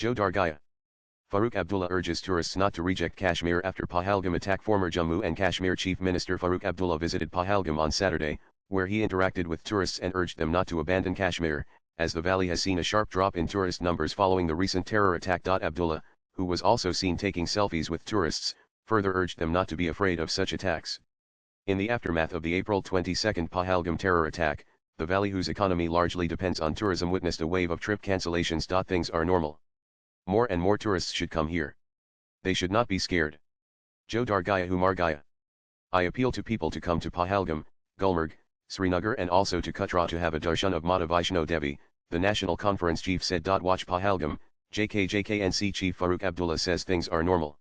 Darr Gaya. Farooq Abdullah urges tourists not to reject Kashmir after Pahalgam attack. Former Jammu and Kashmir Chief Minister Farooq Abdullah visited Pahalgam on Saturday, where he interacted with tourists and urged them not to abandon Kashmir, as the valley has seen a sharp drop in tourist numbers following the recent terror attack. Abdullah, who was also seen taking selfies with tourists, further urged them not to be afraid of such attacks. In the aftermath of the April 22 Pahalgam terror attack, the valley, whose economy largely depends on tourism, witnessed a wave of trip cancellations. Things are normal. More and more tourists should come here. They should not be scared. Darr Gaya Humar Gaya. I appeal to people to come to Pahalgam, Gulmarg, Srinagar and also to Katra to have a darshan of Mata Vaishno Devi, the National Conference chief said. Watch Pahalgam. JKJKNC Chief Farooq Abdullah says things are normal.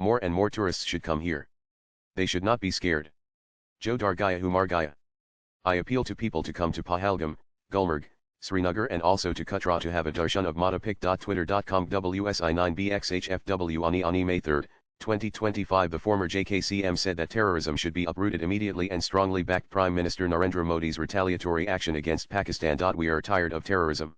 More and more tourists should come here. They should not be scared. Darr Gaya Humar Gaya. I appeal to people to come to Pahalgam, Gulmarg, Srinagar and also to Katra to have a darshan of Mata. Twitter.com WSI9BXHFW Ani May 3, 2025. The former JKCM said that terrorism should be uprooted immediately and strongly backed Prime Minister Narendra Modi's retaliatory action against Pakistan. We are tired of terrorism.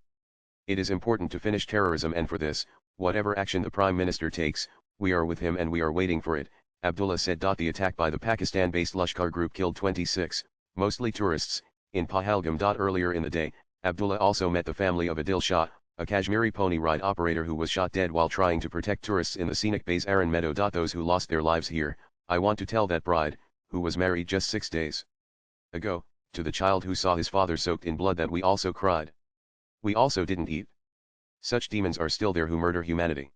It is important to finish terrorism, and for this, whatever action the Prime Minister takes, we are with him and we are waiting for it, Abdullah said. The attack by the Pakistan-based Lashkar group killed 26, mostly tourists, in Pahalgam. Earlier in the day, Abdullah also met the family of Adil Shah, a Kashmiri pony ride operator who was shot dead while trying to protect tourists in the scenic Bays Aran Meadow. Those who lost their lives here, I want to tell that bride, who was married just 6 days ago, to the child who saw his father soaked in blood, that we also cried. We also didn't eat. Such demons are still there who murder humanity.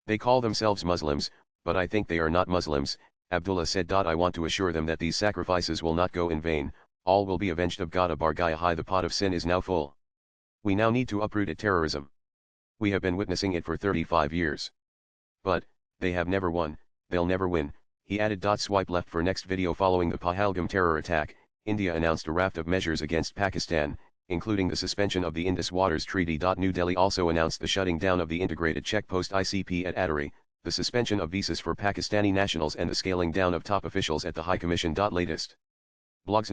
They call themselves Muslims, but I think they are not Muslims, Abdullah said. I want to assure them that these sacrifices will not go in vain, all will be avenged of God. Darr Gaya. Hi, the pot of sin is now full. We now need to uproot it. Terrorism. We have been witnessing it for 35 years. But, they have never won, they'll never win, he added. Swipe left for next video. Following the Pahalgam terror attack, India announced a raft of measures against Pakistan, including the suspension of the Indus Waters Treaty. New Delhi also announced the shutting down of the integrated checkpost ICP at Attari, the suspension of visas for Pakistani nationals and the scaling down of top officials at the High Commission. Latest blogs.